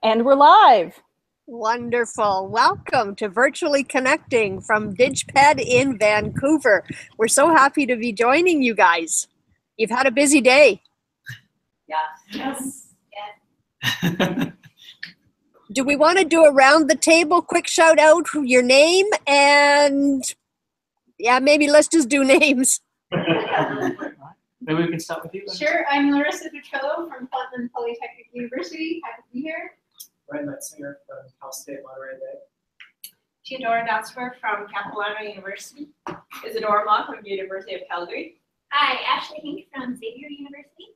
And we're live. Wonderful. Welcome to Virtually Connecting from DigPed in Vancouver. We're so happy to be joining you guys. You've had a busy day. Yeah. Yes. Yeah. Do we want to do around the table, quick shout out your name, and maybe let's just do names. Maybe we can start with you. Sure, I'm Larissa Petrillo from Portland Polytechnic University. Happy to be here. Ryan Metzinger from Cal State Monterey Bay. Theodora Dotsworth from Capilano University. Isadora Ma from University of Calgary. Hi, Ashley Hink from Xavier University.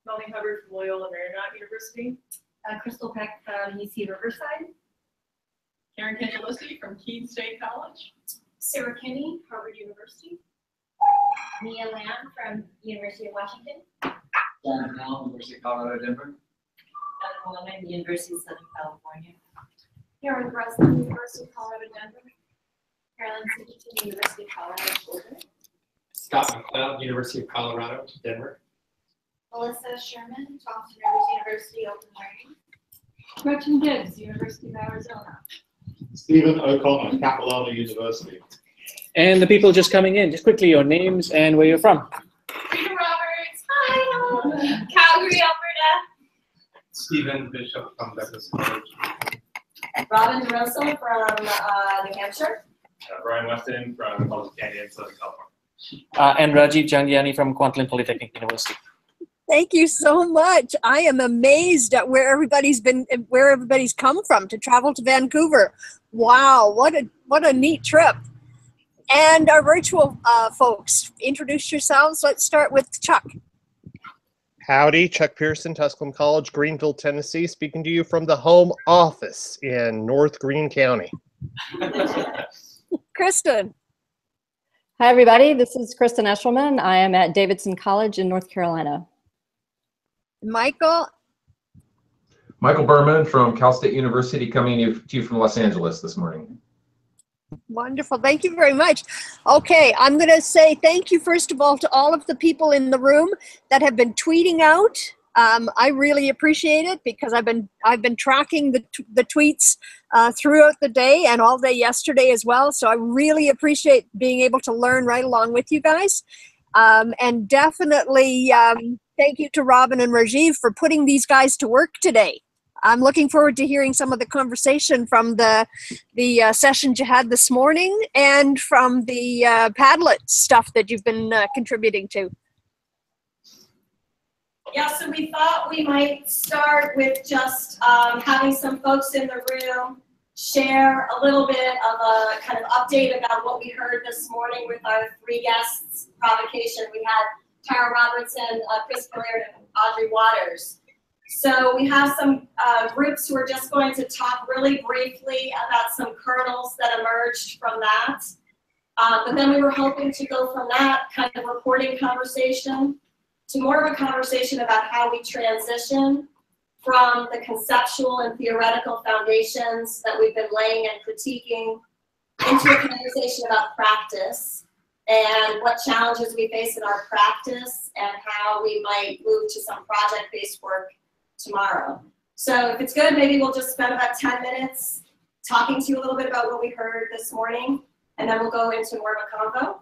Melanie Hubbard from Loyola Marymount University. Crystal Peck from UC Riverside. Karen Cangelosi from Keene State College. Sarah Kinney, Harvard University. Mia Lamb from University of Washington. John Powell, University of Colorado, Denver. Adam Lehman, University of Southern California. Karen Breslin, University of Colorado, Denver. Carolyn Singleton, University of Colorado, Boulder. Scott McLeod, University of Colorado, Denver. Melissa Sherman, Thompson Rivers University, Open Learning. Gretchen Gibbs, University of Arizona. Stephen O'Connor, Capilano University. And the people just coming in, just quickly your names and where you're from. Rita Roberts, hi, Calgary, Alberta. Stephen Bishop from Douglas College. Robin DeRosa from New Hampshire. Brian Weston from College Canyon, Southern California. And Rajiv Jhangiani from Kwantlen Polytechnic University. Thank you so much. I am amazed at where everybody's come from to travel to Vancouver. Wow, what a neat trip. And our virtual folks, introduce yourselves. Let's start with Chuck. Howdy, Chuck Pearson, Tusculum College, Greenville, Tennessee, speaking to you from the home office in North Greene County. Kristen. Hi, everybody. This is Kristen Eshelman. I am at Davidson College in North Carolina. Michael. Michael Berman from Cal State University, coming to you from Los Angeles this morning. Wonderful. Thank you very much. Okay, I'm going to say thank you, first of all, to all of the people in the room that have been tweeting out. I really appreciate it because I've been tracking the tweets throughout the day and all day yesterday as well. So I really appreciate being able to learn right along with you guys. And definitely thank you to Robin and Rajiv for putting these guys to work today. I'm looking forward to hearing some of the conversation from the sessions you had this morning and from the Padlet stuff that you've been contributing to. Yeah, so we thought we might start with just having some folks in the room share a little bit of a kind of update about what we heard this morning with our three guests provocation. We had Tara Robertson, Chris Billard, and Audrey Waters. So we have some groups who are just going to talk really briefly about some kernels that emerged from that. But then we were hoping to go from that kind of reporting conversation to more of a conversation about how we transition from the conceptual and theoretical foundations that we've been laying and critiquing into a conversation about practice and what challenges we face in our practice and how we might move to some project-based work tomorrow. So if it's good, maybe we'll just spend about 10 minutes talking to you a little bit about what we heard this morning, and then we'll go into more of a convo.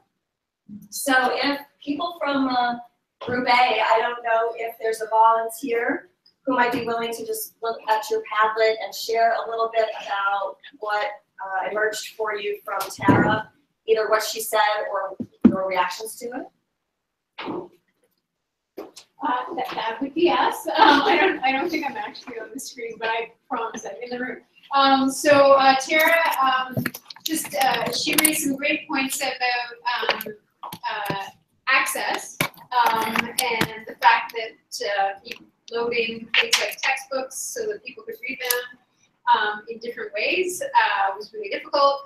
So if people from Group A, I don't know if there's a volunteer who might be willing to just look at your Padlet and share a little bit about what emerged for you from Tara, either what she said or your reactions to it. That would be us. I don't think I'm actually on the screen, but I promise I'm in the room. So Tara, she raised some great points about access and the fact that loading things like textbooks so that people could read them in different ways was really difficult.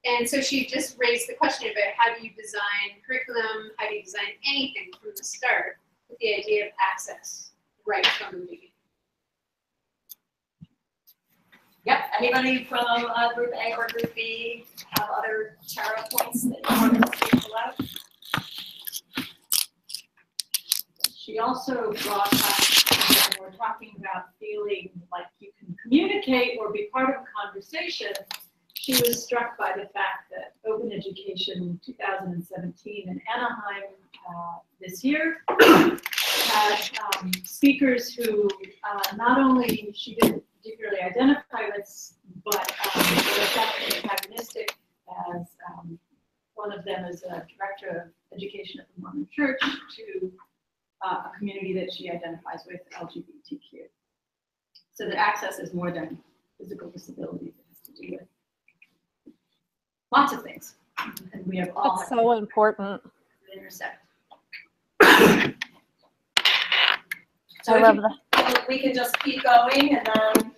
And so she just raised the question about how do you design curriculum, how do you design anything from the start with the idea of access right from the beginning. Yep, anybody from Group A or Group B have other Tara points that you want to pull out? She also brought up, when we're talking about feeling like you communicate or be part of a conversation, she was struck by the fact that Open Education 2017 in Anaheim this year had speakers who not only she didn't particularly identify with, but were definitely antagonistic, as one of them is a director of education at the Mormon Church, to a community that she identifies with, LGBTQ. So that access is more than physical disabilities. It has to do with lots of things. And we have all. That's so important. Intersect. So I love that. we can just keep going and then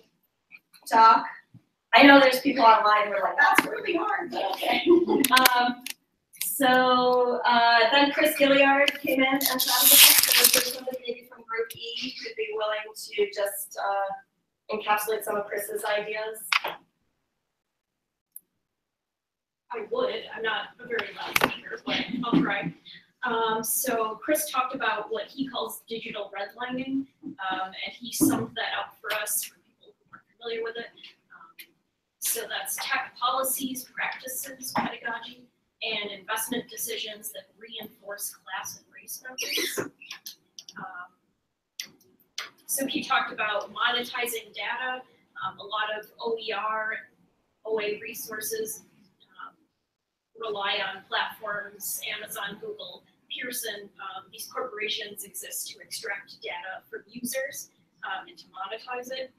talk. I know there's people online who are like, that's really hard, but okay. So then Chris Gilliard came in and chatted with us. So there's somebody maybe from Group E who'd be willing to just encapsulate some of Chris's ideas. I would. I'm not a very loud speaker, but I'll try. So Chris talked about what he calls digital redlining, and he summed that up for us, for people who aren't familiar with it. So that's tech policies, practices, pedagogy, and investment decisions that reinforce class and race boundaries. So he talked about monetizing data. A lot of OER, OA resources rely on platforms, Amazon, Google, Pearson. These corporations exist to extract data from users and to monetize it.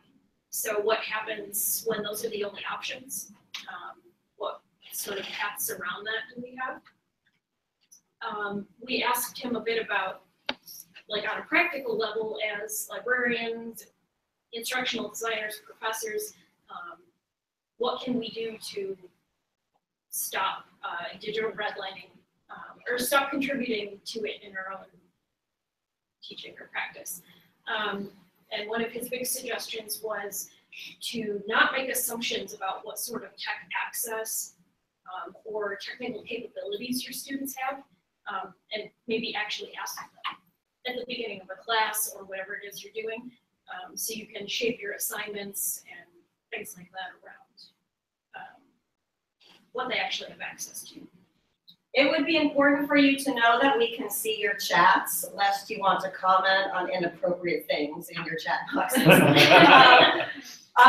So what happens when those are the only options? What sort of paths around that do we have? We asked him a bit about, like on a practical level, as librarians, instructional designers, professors, what can we do to stop digital redlining or stop contributing to it in our own teaching or practice? And one of his big suggestions was to not make assumptions about what sort of tech access or technical capabilities your students have, and maybe actually ask them at the beginning of a class or whatever it is you're doing, so you can shape your assignments and things like that around what they actually have access to. It would be important for you to know that we can see your chats, lest you want to comment on inappropriate things in your chat boxes.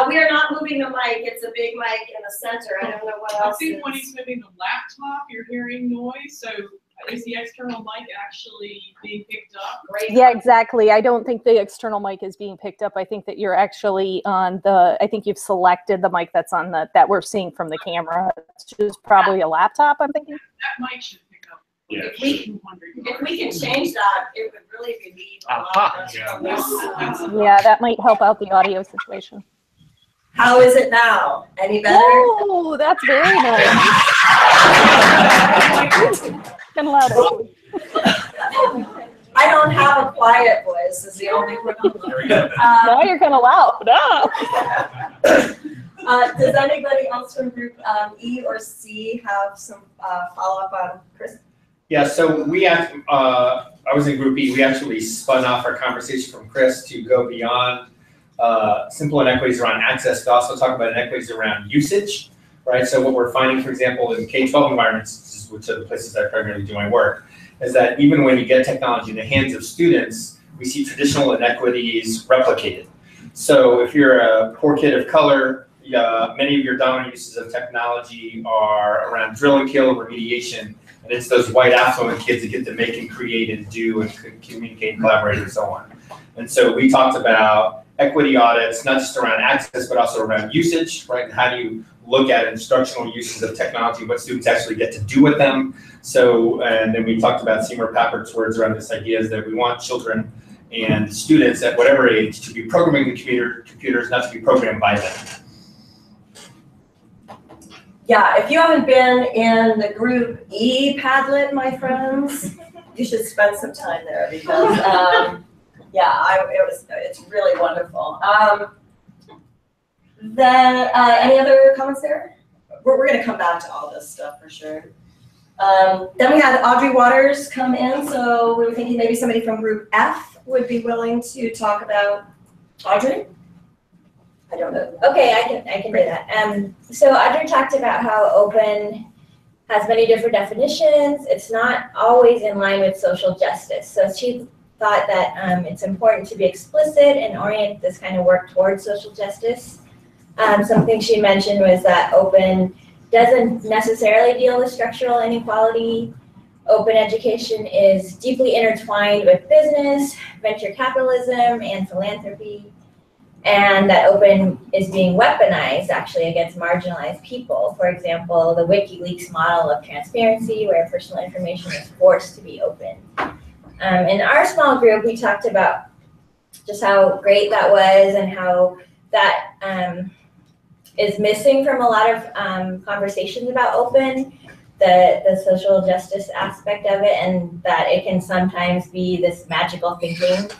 We are not moving the mic. It's a big mic in the center. I don't know what else. I think when he's moving the laptop, you're hearing noise. So is the external mic actually being picked up? Great. Yeah, exactly. I don't think the external mic is being picked up. I think that you're actually on the, I think you've selected the mic that's on the, that we're seeing from the camera. It's just probably a laptop, I'm thinking. That mic should pick up. Yeah. If we can change that, it would really relieve a lot of us from this. Yeah, that might help out the audio situation. How is it now? Any better? Oh, that's very nice. Kind of loud, actually. I don't have a quiet voice, is the only problem. Now you're kind of loud. Does anybody else from Group E or C have some follow-up on Chris? Yeah, so we I was in Group E. We actually spun off our conversation from Chris to go beyond simple inequities around access, to also talk about inequities around usage, right? So what we're finding, for example, in K-12 environments, which are the places I primarily do my work, is that even when you get technology in the hands of students, we see traditional inequities replicated. So if you're a poor kid of color, many of your dominant uses of technology are around drill and kill remediation, and it's those white affluent kids that get to make and create and do and communicate and collaborate and so on. And so we talked about equity audits, not just around access, but also around usage, right? And how do you look at instructional uses of technology, what students actually get to do with them. So, and then we talked about Seymour Pappert's words around this idea is that we want children and students at whatever age to be programming the computers, not to be programmed by them. Yeah, if you haven't been in the Group E Padlet, my friends, you should spend some time there because, yeah, it's really wonderful. Then, any other comments there? We're going to come back to all this stuff for sure. Then we had Audrey Waters come in, so we were thinking maybe somebody from Group F would be willing to talk about Audrey. I don't know. Okay, I can do that. So Audrey talked about how open has many different definitions. It's not always in line with social justice. So she thought that it's important to be explicit and orient this kind of work towards social justice. Something she mentioned was that open doesn't necessarily deal with structural inequality. Open education is deeply intertwined with business, venture capitalism, and philanthropy. And that open is being weaponized actually against marginalized people. For example, the WikiLeaks model of transparency where personal information is forced to be open. In our small group, we talked about just how great that was and how that is missing from a lot of conversations about open, the social justice aspect of it, and that it can sometimes be this magical thinking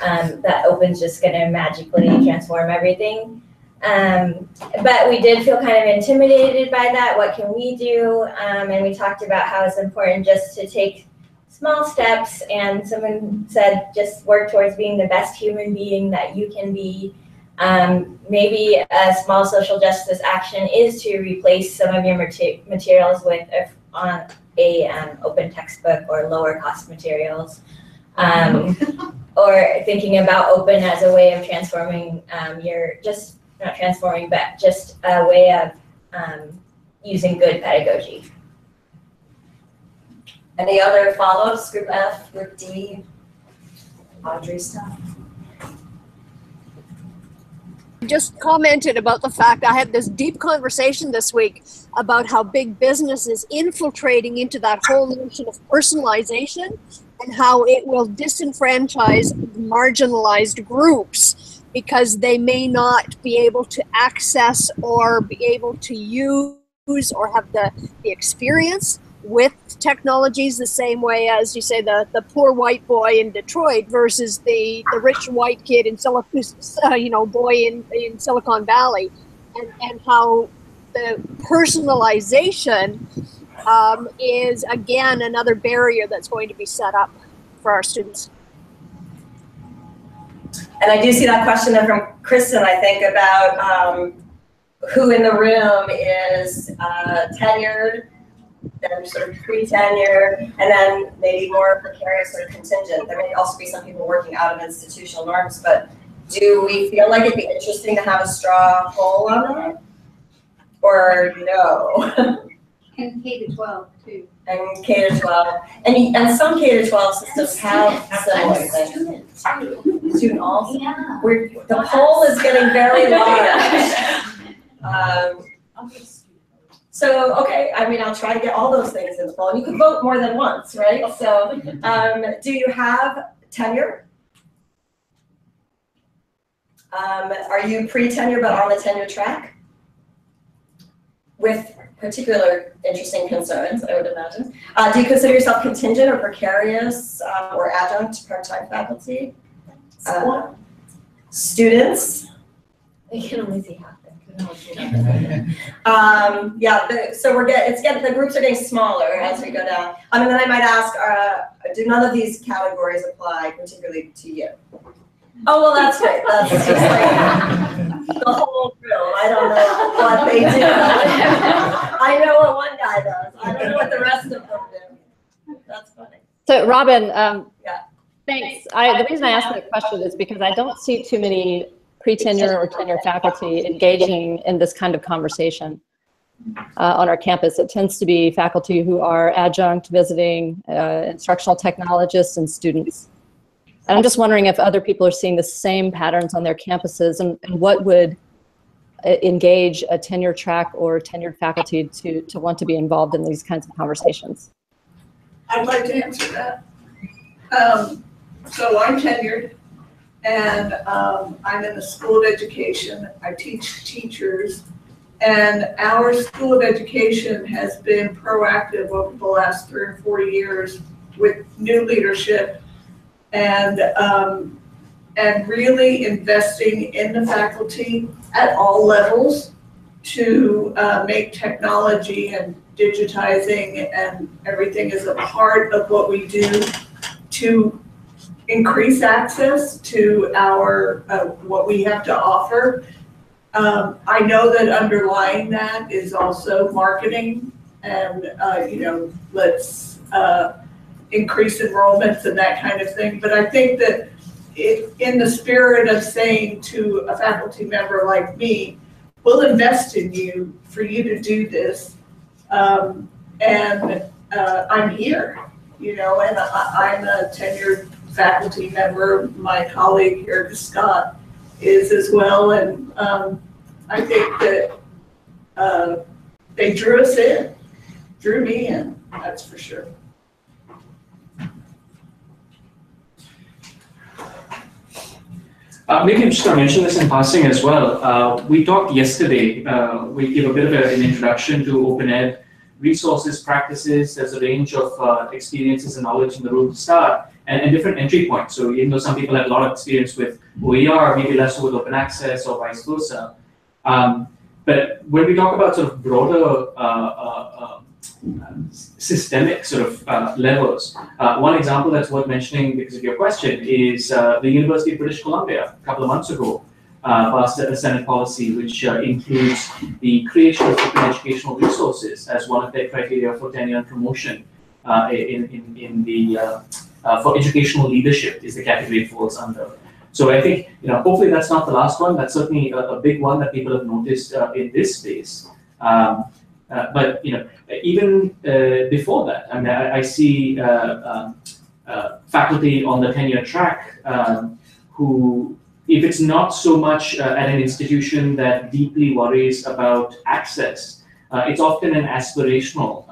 that open's just going to magically transform everything. But we did feel kind of intimidated by that. What can we do? And we talked about how it's important just to take small steps. And someone said, just work towards being the best human being that you can be. Maybe a small social justice action is to replace some of your materials with on a open textbook or lower cost materials. Or thinking about open as a way of transforming not transforming, but just a way of using good pedagogy. Any other follow-ups, Group F, Group D, Audrey's stuff? Just commented about the fact I had this deep conversation this week about how big business is infiltrating into that whole notion of personalization and how it will disenfranchise marginalized groups because they may not be able to access or be able to use or have the experience with technologies the same way as, you say, the poor white boy in Detroit versus the rich white kid in boy in Silicon Valley, and how the personalization is again another barrier that's going to be set up for our students. And I do see that question from Kristen, I think, about who in the room is tenured, then sort of pre-tenure, and then maybe more precarious or contingent. There may also be some people working out of institutional norms, but do we feel like it'd be interesting to have a straw poll on that? Or no? And K-12 too. And K-12. And some K-12 systems have similar things. Student also? Yeah. The poll is getting very large. So, okay, I mean, I'll try to get all those things in the poll. And you can vote more than once, right? So, do you have tenure? Are you pre-tenure but on the tenure track? With particular interesting concerns, I would imagine. Do you consider yourself contingent or precarious or adjunct part-time faculty? Students? They can only see half. So the groups are getting smaller as we go down. And then I might ask, do none of these categories apply particularly to you? Oh, well, that's great. That's just like the whole room. I don't know what they do. I know what one guy does. I don't know what the rest of them do. That's funny. So, Robin, yeah. Thanks. The reason I asked that question is because I don't see too many pre-tenure or tenure faculty engaging in this kind of conversation on our campus. It tends to be faculty who are adjunct, visiting, instructional technologists, and students. And I'm just wondering if other people are seeing the same patterns on their campuses, and what would engage a tenure track or tenured faculty to want to be involved in these kinds of conversations. I'd like to answer that. So I'm tenured, and I'm in the School of Education. I teach teachers, and our School of Education has been proactive over the last 3 or 4 years with new leadership and really investing in the faculty at all levels to make technology and digitizing and everything is a part of what we do to increase access to our what we have to offer. I know that underlying that is also marketing and, let's increase enrollments and that kind of thing. But I think that in the spirit of saying to a faculty member like me, we'll invest in you for you to do this. I'm here, and I'm a tenured faculty member. My colleague, Erica Scott, is as well. And I think that they drew me in, that's for sure. Maybe I'm just going to mention this in passing as well. We talked yesterday, we gave a bit of an introduction to open ed resources, practices. There's a range of experiences and knowledge in the room to start, and different entry points. So even though some people have a lot of experience with OER, maybe less so with open access or vice versa. But when we talk about sort of broader systemic sort of levels, one example that's worth mentioning because of your question is the University of British Columbia a couple of months ago passed a Senate policy which includes the creation of open educational resources as one of their criteria for tenure and promotion in the for educational leadership is the category it falls under. So I think, hopefully that's not the last one. That's certainly a big one that people have noticed in this space. But even before that, I mean, I see faculty on the tenure track who, if it's not so much at an institution that deeply worries about access, it's often an aspirational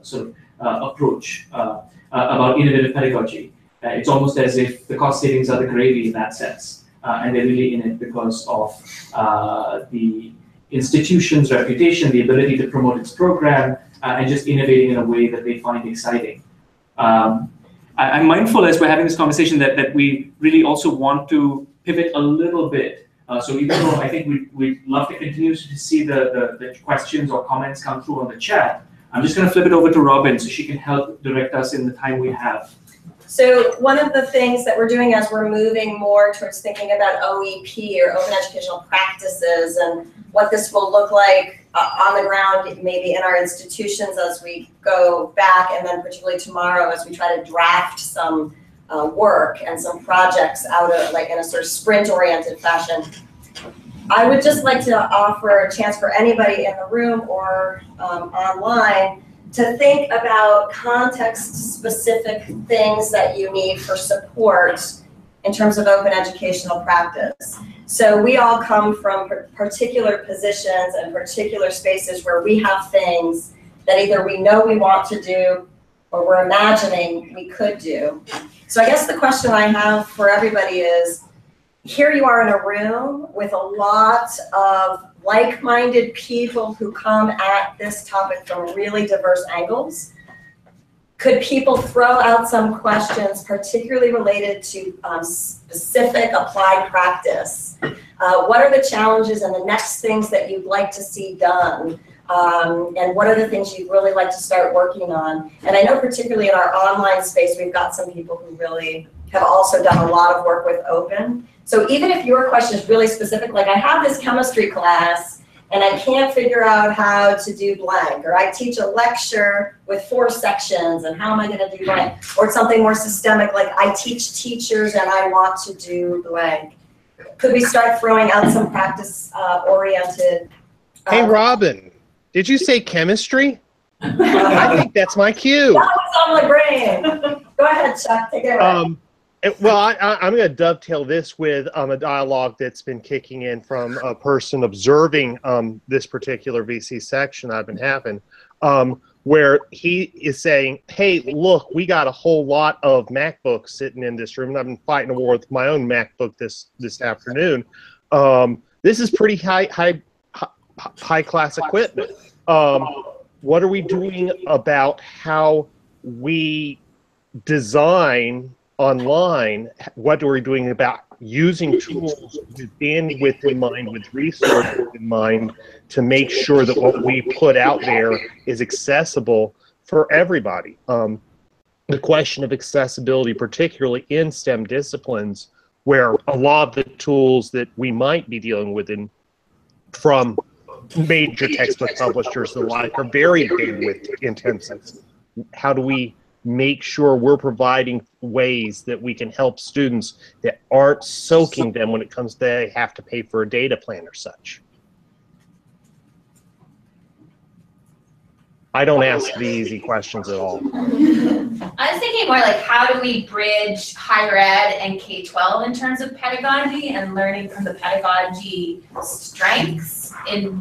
sort of approach about innovative pedagogy. It's almost as if the cost savings are the gravy in that sense, and they're really in it because of the institution's reputation, the ability to promote its program, and just innovating in a way that they find exciting. I'm mindful as we're having this conversation that we really also want to pivot a little bit. So even though I think we'd love to continue to see the questions or comments come through on the chat, I'm just going to flip it over to Robin so she can help direct us in the time we have. So one of the things that we're doing as we're moving more towards thinking about OEP or open educational practices and what this will look like on the ground, maybe in our institutions as we go back, and then particularly tomorrow as we try to draft some work and some projects out of like in a sort of sprint-oriented fashion. I would just like to offer a chance for anybody in the room or online to think about context-specific things that you need for support in terms of open educational practice. So we all come from particular positions and particular spaces where we have things that either we know we want to do or we're imagining we could do. So I guess the question I have for everybody is, here you are in a room with a lot of like-minded people who come at this topic from really diverse angles. Could people throw out some questions, particularly related to specific applied practice? What are the challenges and the next things that you'd like to see done? And what are the things you'd really like to start working on? And I know particularly in our online space, we've got some people who really have also done a lot of work with open. So even if your question is really specific, like I have this chemistry class and I can't figure out how to do blank, or I teach a lecture with 4 sections and how am I going to do blank? Or it's something more systemic, like I teach teachers and I want to do blank. Could we start throwing out some practice-oriented? Hey, Robin, did you say chemistry? I think that's my cue. That was on my brain. Go ahead, Chuck, take it away. Well, I'm going to dovetail this with a dialogue that's been kicking in from a person observing this particular VC section I've been having, where he is saying, hey, look, we got a whole lot of MacBooks sitting in this room, and I've been fighting a war with my own MacBook this afternoon. This is pretty high class equipment. What are we doing about how we design online? What are we doing about using tools with bandwidth in mind, with resources in mind, to make sure that what we put out there is accessible for everybody? The question of accessibility, particularly in STEM disciplines, where a lot of the tools that we might be dealing with in from major textbook publishers and the like are very bandwidth intensive. How do we make sure we're providing ways that we can help students that aren't soaking them when it comes to they have to pay for a data plan or such? I don't ask the easy questions at all. I was thinking more like, how do we bridge higher ed and K-12 in terms of pedagogy and learning from the pedagogy strengths in,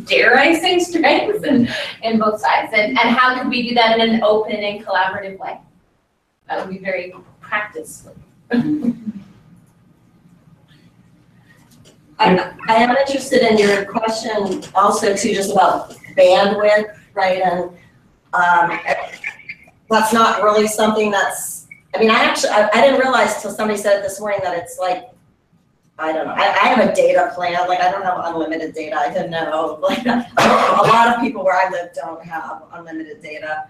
dare I say, strengths in both sides? And how could we do that in an open and collaborative way? That would be very practical. I am interested in your question also too, just about bandwidth, right? And that's not really something that's, I mean, I didn't realize till somebody said it this morning that it's like, I don't know, I have a data plan, like I don't have unlimited data, I didn't know, like a lot of people where I live don't have unlimited data.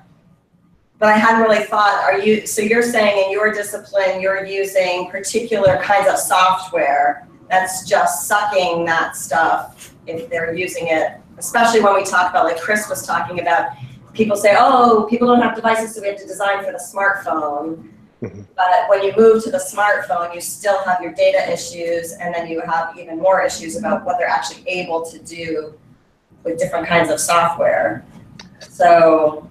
But I hadn't really thought, so you're saying in your discipline, you're using particular kinds of software that's just sucking that stuff if they're using it, especially when we talk about, like Chris was talking about, people say, oh, people don't have devices, so we have to design for the smartphone. But when you move to the smartphone, you still have your data issues, and then you have even more issues about what they're actually able to do with different kinds of software. So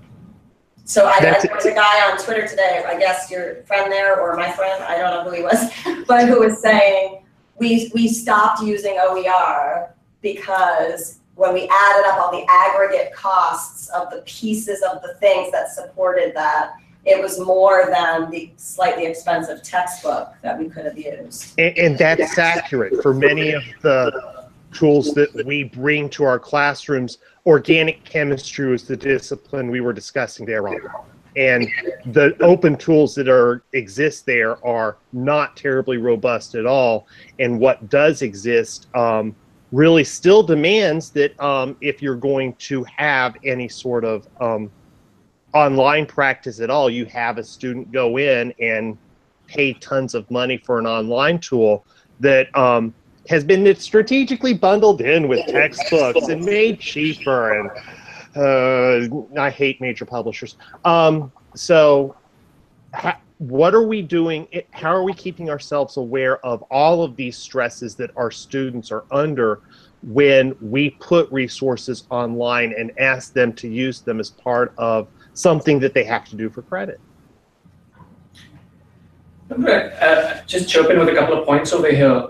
there was a guy on Twitter today, I guess your friend there, or my friend, I don't know who he was, but who was saying, we stopped using OER because when we added up all the aggregate costs of the pieces of the things that supported that, it was more than the slightly expensive textbook that we could have used. And that's accurate for many of the tools that we bring to our classrooms. Organic chemistry was the discipline we were discussing there on. And the open tools that exist there are not terribly robust at all. And what does exist really still demands that if you're going to have any sort of online practice at all, you have a student go in and pay tons of money for an online tool that has been strategically bundled in with textbooks and made cheaper, and I hate major publishers. So what are we doing? How are we keeping ourselves aware of all of these stresses that our students are under when we put resources online and ask them to use them as part of something that they have to do for credit? I'm going to just chirp in with a couple of points over here.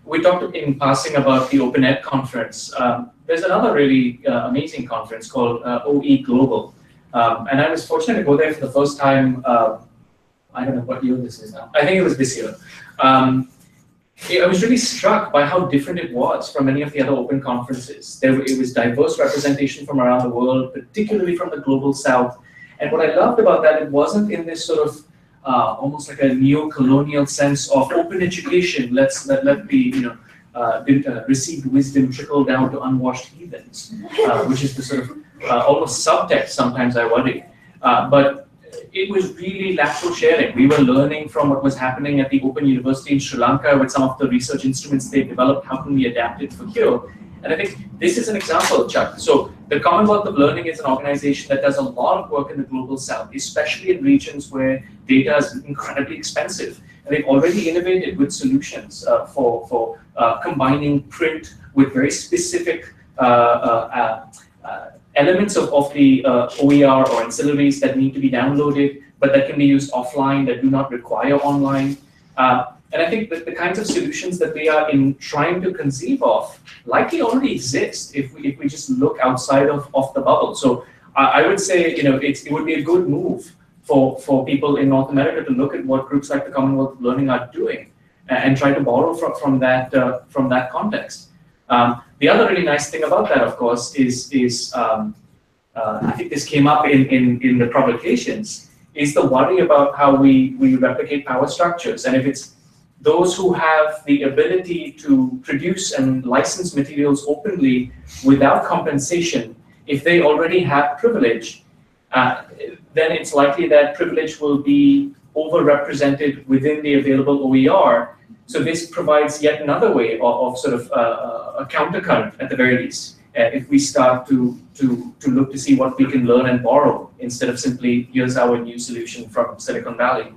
We talked in passing about the Open Ed conference. There's another really amazing conference called OE Global. And I was fortunate to go there for the first time. I don't know what year this is now. I think it was this year. I was really struck by how different it was from many of the other open conferences. It was diverse representation from around the world, particularly from the global south. And what I loved about that, it wasn't in this sort of almost like a neo-colonial sense of open education. Let the received wisdom trickle down to unwashed heathens, which is the sort of almost subtext sometimes I worry. But it was really lateral sharing. We were learning from what was happening at the Open University in Sri Lanka with some of the research instruments they developed. How can we adapt it for here? And I think this is an example, Chuck. So the Commonwealth of Learning is an organization that does a lot of work in the global south, especially in regions where data is incredibly expensive. And they've already innovated with solutions for combining print with very specific elements of the OER or ancillaries that need to be downloaded, but that can be used offline, that do not require online. And I think that the kinds of solutions that we are trying to conceive of likely already exist if we just look outside of the bubble. So I would say, it would be a good move for people in North America to look at what groups like the Commonwealth of Learning are doing and try to borrow from that context. The other really nice thing about that, of course, is I think this came up in the provocations, is the worry about how we replicate power structures. And if it's those who have the ability to produce and license materials openly without compensation, if they already have privilege, then it's likely that privilege will be overrepresented within the available OER. So this provides yet another way of sort of a countercurrent at the very least. If we start to look to see what we can learn and borrow instead of simply here's our new solution from Silicon Valley.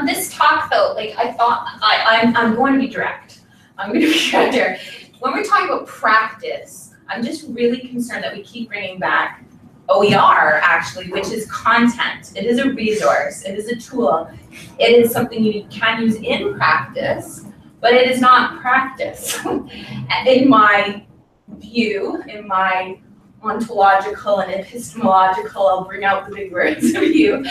This talk though, like I thought, I'm going to be direct. I'm going to be direct here. When we're talking about practice, I'm just really concerned that we keep bringing back OER actually, which is content. It is a resource. It is a tool. It is something you can use in practice, but it is not practice. In my view, in my ontological and epistemological, I'll bring out the big words of you.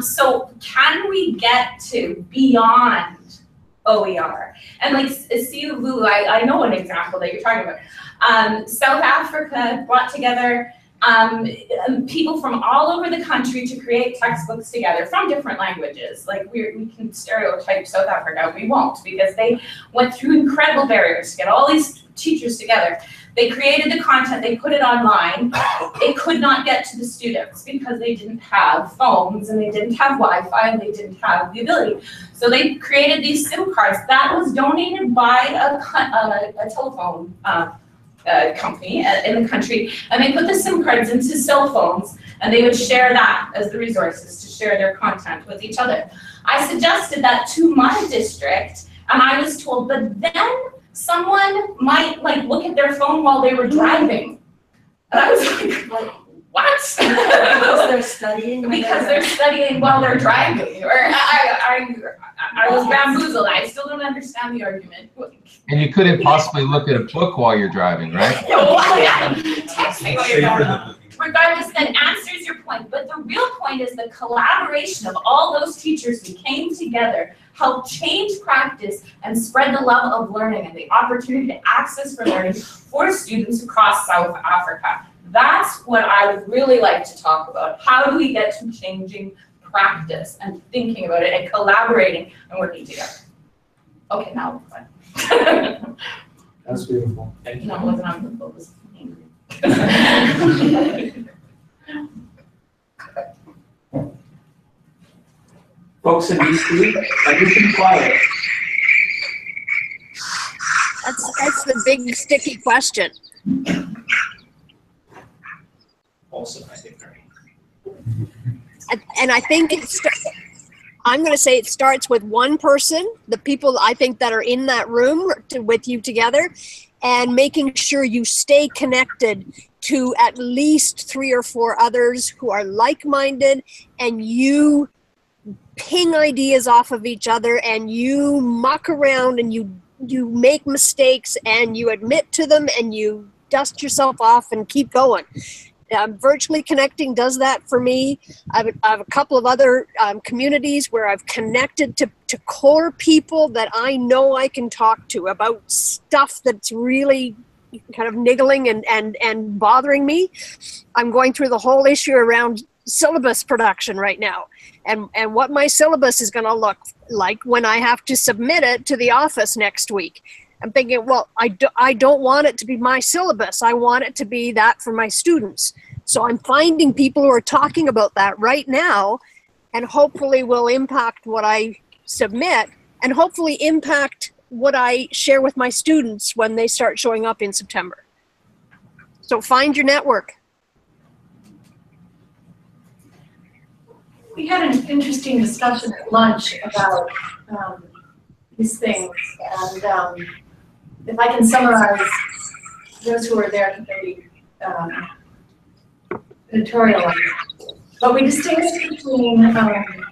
So can we get to beyond OER? And like Sivu, I know an example that you're talking about. South Africa brought together people from all over the country to create textbooks together from different languages. Like we can stereotype South Africa, we won't, because they went through incredible barriers to get all these teachers together. They created the content, they put it online. It could not get to the students because they didn't have phones and they didn't have Wi-Fi and they didn't have the ability. So they created these SIM cards that was donated by a telephone company in the country, and they put the SIM cards into cell phones and they would share that as the resources to share their content with each other. I suggested that to my district and I was told, but then someone might like look at their phone while they were driving. And I was like, what? Because they're studying. Because they're studying while they're driving. Or I was bamboozled. I still don't understand the argument. And you couldn't possibly look at a book while you're driving, right? Texting while you're driving. Regardless, that answers your point. But the real point is the collaboration of all those teachers who came together helped change practice and spread the level of learning and the opportunity to access for learning for students across South Africa. That's what I would really like to talk about. How do we get to changing practice and thinking about it and collaborating and working together? Okay, now we're fine. That's beautiful. Thank you. No, it wasn't on the book, it was angry. Folks in DC, are you quiet? That's the big sticky question. Also, I think, and I think I'm going to say it starts with one person, the people I think that are in that room with you together, and making sure you stay connected to at least 3 or 4 others who are like-minded, and you ping ideas off of each other, and you muck around, and you make mistakes, and you admit to them, and you dust yourself off and keep going. Virtually Connecting does that for me. I have a couple of other communities where I've connected to core people that I know I can talk to about stuff that's really kind of niggling and bothering me. I'm going through the whole issue around syllabus production right now, and what my syllabus is going to look like when I have to submit it to the office next week. I'm thinking, well, I don't want it to be my syllabus. I want it to be that for my students. So I'm finding people who are talking about that right now, and hopefully will impact what I submit, and hopefully impact what I share with my students when they start showing up in September. So find your network. We had an interesting discussion at lunch about these things, and if I can summarize, those who were there can maybe editorialize. But we distinguished between the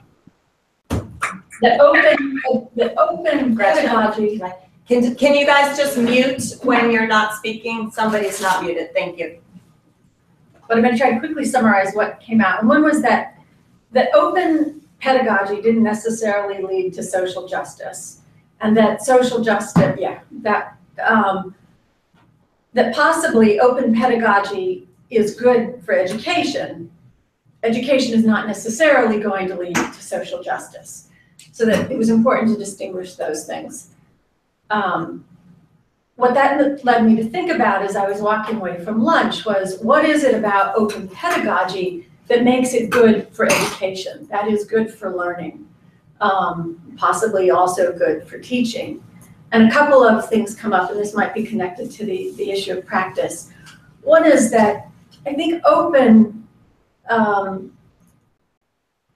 open pedagogy. Can you guys just mute when you're not speaking? Somebody's not muted. Thank you. But I'm going to try to quickly summarize what came out. And one was that the open pedagogy didn't necessarily lead to social justice, and that social justice, that possibly open pedagogy is good for education. Education is not necessarily going to lead to social justice. So that it was important to distinguish those things. What that led me to think about as I was walking away from lunch was, what is it about open pedagogy that makes it good for education, that is good for learning? possibly also good for teaching. And a couple of things come up, and this might be connected to the issue of practice. One is that I think open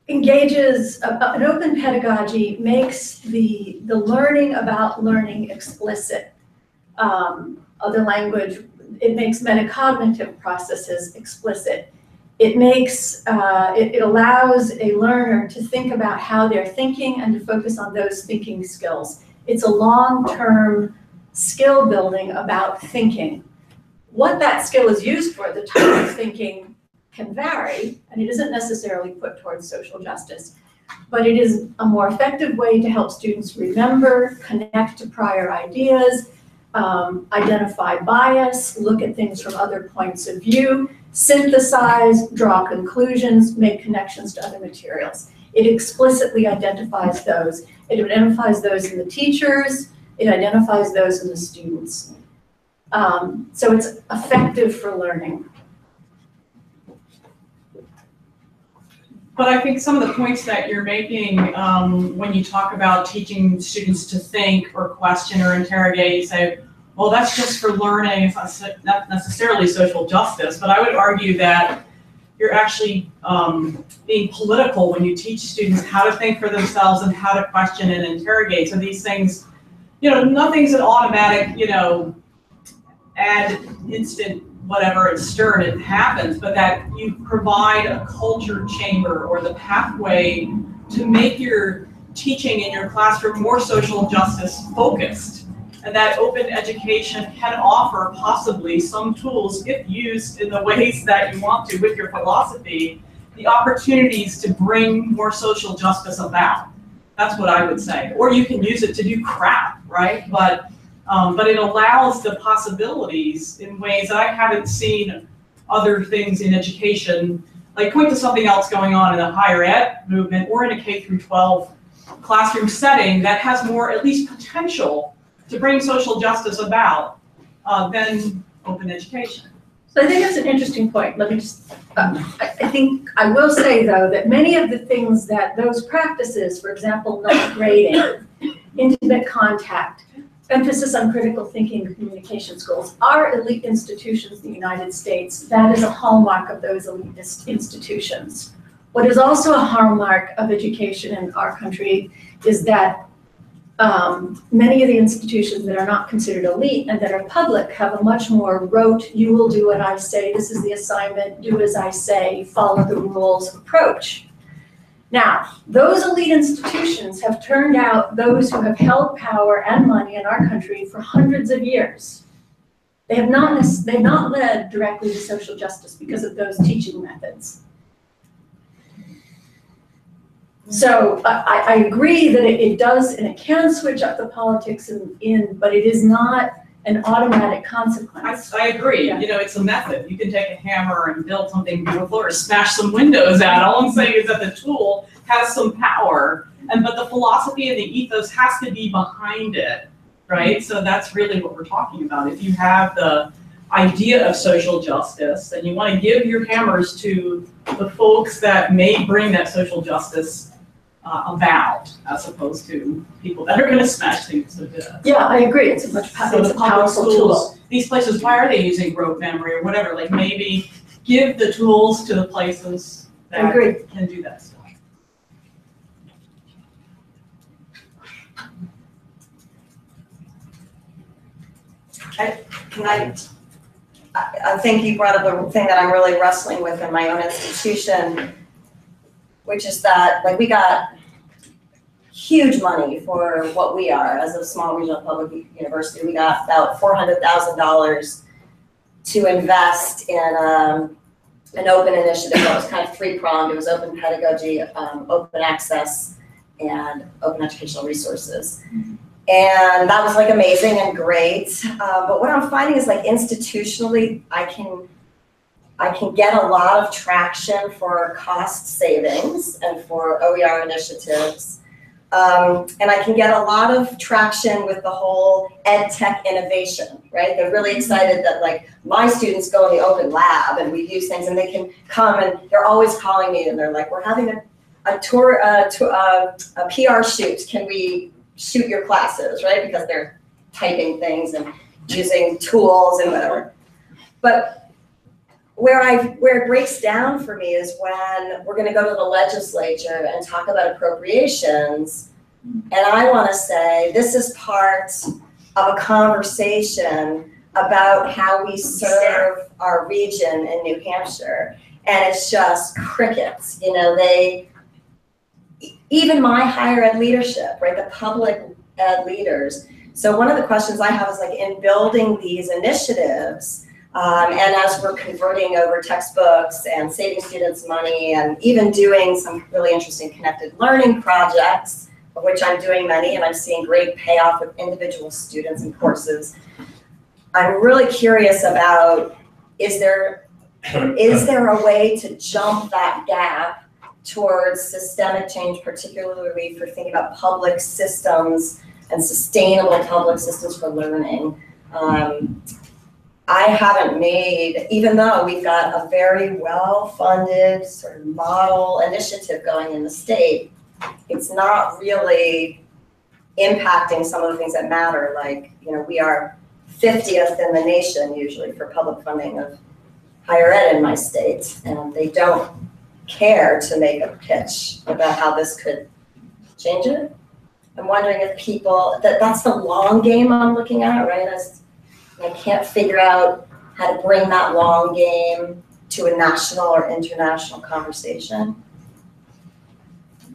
engages, an open pedagogy makes the learning about learning explicit. Other language, it makes metacognitive processes explicit. It makes, it allows a learner to think about how they're thinking and to focus on those thinking skills. It's a long-term skill building about thinking. What that skill is used for, the type of thinking, can vary, and it isn't necessarily put towards social justice, but it is a more effective way to help students remember, connect to prior ideas, identify bias, look at things from other points of view, synthesize, draw conclusions, make connections to other materials. It explicitly identifies those. It identifies those in the teachers, it identifies those in the students. So it's effective for learning. But I think some of the points that you're making when you talk about teaching students to think or question or interrogate, you say, well, that's just for learning, it's not necessarily social justice, but I would argue that you're actually being political when you teach students how to think for themselves and how to question and interrogate. So these things, nothing's an automatic, add instant whatever, it's stirred, it happens, but that you provide a culture chamber or the pathway to make your teaching in your classroom more social justice focused. And that open education can offer possibly some tools, if used in the ways that you want to with your philosophy, the opportunities to bring more social justice about. That's what I would say. Or you can use it to do crap, right? But it allows the possibilities in ways that I haven't seen other things in education, like point to something else going on in the higher ed movement or in a K through 12 classroom setting that has more, at least potential, to bring social justice about than open education. So I think that's an interesting point. Let me just, I think I will say though that many of the things that those practices, for example, not grading, intimate contact, emphasis on critical thinking and communication skills, are elite institutions in the United States. That is a hallmark of those elite institutions. What is also a hallmark of education in our country is that many of the institutions that are not considered elite and that are public have a much more rote, you will do what I say, this is the assignment, do as I say, follow the rules approach. Now, those elite institutions have turned out those who have held power and money in our country for hundreds of years. They have not led directly to social justice because of those teaching methods. So I agree that it does, and it can switch up the politics but it is not an automatic consequence. I agree. Yeah. It's a method. You can take a hammer and build something beautiful or smash some windows out. All I'm saying is that the tool has some power, but the philosophy and the ethos has to be behind it, right? So that's really what we're talking about. If you have the idea of social justice and you want to give your hammers to the folks that may bring that social justice about, as opposed to people that are going to smash things to death. Yeah, I agree. It's a much powerful tool. These places, why are they using rote memory or whatever? Like maybe give the tools to the places that can do that stuff. I think you brought up a thing that I'm really wrestling with in my own institution, which is that, like, we got huge money for what we are as a small regional public university. We got about $400,000 to invest in an open initiative that was kind of three-pronged. It was open pedagogy, open access, and open educational resources. And that was like amazing and great. But what I'm finding is, like, institutionally, I can get a lot of traction for cost savings and for OER initiatives. And I can get a lot of traction with the whole ed tech innovation, right? They're really excited that, like, my students go in the open lab and we use things and they can come and they're always calling me and they're like, we're having a a PR shoot, can we shoot your classes, right? Because they're typing things and using tools and whatever. But where it breaks down for me is when we're going to go to the legislature and talk about appropriations, and I want to say this is part of a conversation about how we serve our region in New Hampshire, and it's just crickets. You know, even my higher ed leadership, right, the public ed leaders. So one of the questions I have is like, in building these initiatives, and as we're converting over textbooks and saving students money and even doing some really interesting connected learning projects, of which I'm doing many, and I'm seeing great payoff with individual students and courses, I'm really curious about, is there a way to jump that gap towards systemic change, particularly for thinking about public systems and sustainable public systems for learning? I haven't made, even though we've got a very well-funded sort of model initiative going in the state, it's not really impacting some of the things that matter. Like, you know, we are 50th in the nation usually for public funding of higher ed in my state, and they don't care to make a pitch about how this could change it. I'm wondering if people, that's the long game I'm looking at, right? I can't figure out how to bring that long game to a national or international conversation.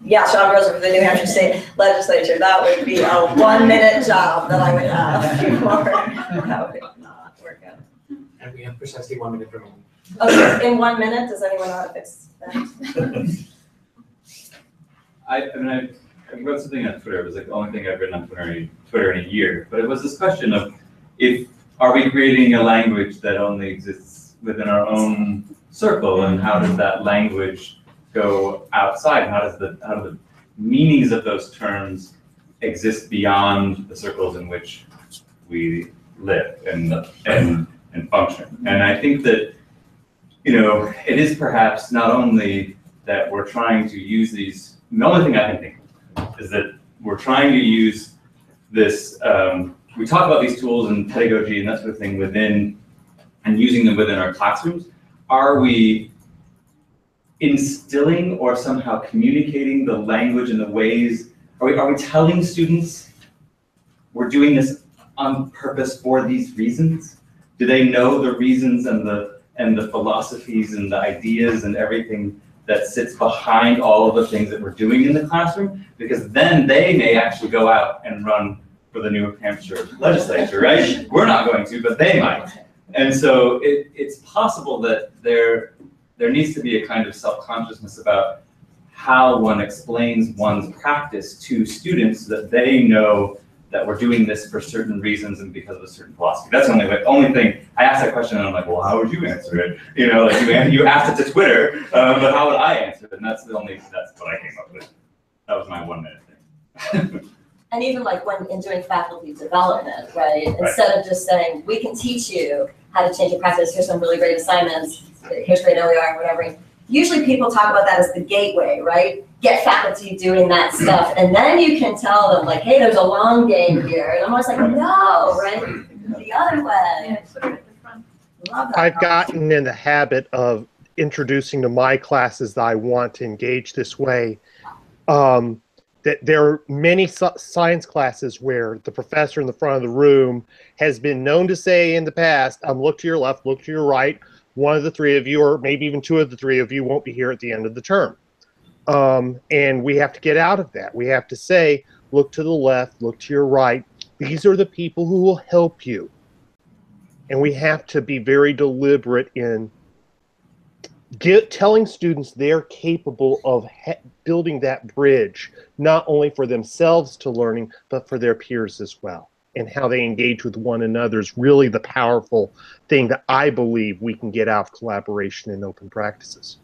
Yeah, Sean Rosa for the New Hampshire State Legislature. That would be a 1-minute job that I would have. That would not work out. And we have precisely 1 minute remaining. Okay, in 1 minute, does anyone know how to fix that? I wrote something on Twitter. It was like the only thing I've written on Twitter in a year. But it was this question of, are we creating a language that only exists within our own circle, and how does that language go outside? How do the meanings of those terms exist beyond the circles in which we live and function? And I think that, you know, it is perhaps not only that we're trying to use these. The only thing I can think of is that we're trying to use this. We talk about these tools and pedagogy and that sort of thing within, and using them within our classrooms. Are we instilling or somehow communicating the language and the ways? Are we telling students we're doing this on purpose for these reasons? Do they know the reasons and the philosophies and the ideas and everything that sits behind all of the things that we're doing in the classroom? Because then they may actually go out and run for the New Hampshire legislature, right? We're not going to, but they might. And so it's possible that there needs to be a kind of self-consciousness about how one explains one's practice to students, so that they know that we're doing this for certain reasons and because of a certain philosophy. That's the only thing. I asked that question and I'm like, well, how would you answer it? You know, like you asked it to Twitter, but how would I answer it? And that's what I came up with. That was my 1 minute thing. And even like when in doing faculty development, right? Instead of just saying, we can teach you how to change your practice, here's some really great assignments, here's great OER, whatever. Usually people talk about that as the gateway, right? Get faculty doing that stuff. And then you can tell them like, hey, there's a long game here. And I'm always like, no, right? The other way. Love that. I've gotten in the habit of introducing to my classes that I want to engage this way. That there are many science classes where the professor in the front of the room has been known to say in the past, look to your left, look to your right. One of the three of you, or maybe even two of the three of you, won't be here at the end of the term. And we have to get out of that. We have to say, look to the left, look to your right. These are the people who will help you. And we have to be very deliberate in telling students they're capable of building that bridge, not only for themselves to learning, but for their peers as well. And how they engage with one another is really the powerful thing that I believe we can get out of collaboration and open practices.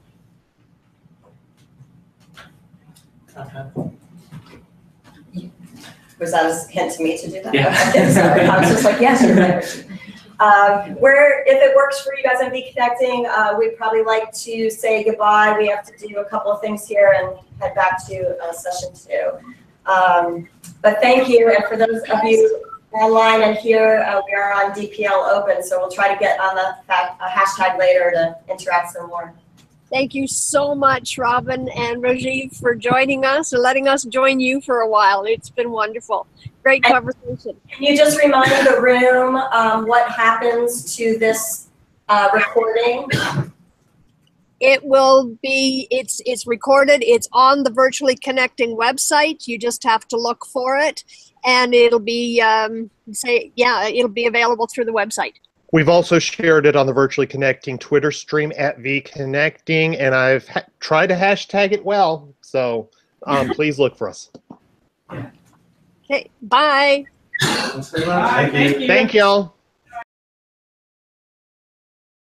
Was that a hint to me to do that? Yeah. Okay, sorry. I was just like, yes, you're right. If it works for you guys on VConnecting, we'd probably like to say goodbye. We have to do a couple of things here and head back to session 2. But thank you, and for those of you online and here, we are on DPL Open, so we'll try to get on the hashtag later to interact some more. Thank you so much, Robin and Rajiv, for joining us and letting us join you for a while. It's been wonderful. Great conversation. Can you just remind the room what happens to this recording? It will be, it's recorded, it's on the Virtually Connecting website. You just have to look for it, and it'll be, it'll be available through the website. We've also shared it on the Virtually Connecting Twitter stream at VConnecting, and I've tried to hashtag it well, so please look for us. Okay, bye. Thanks very much. Thank you. Thank y'all.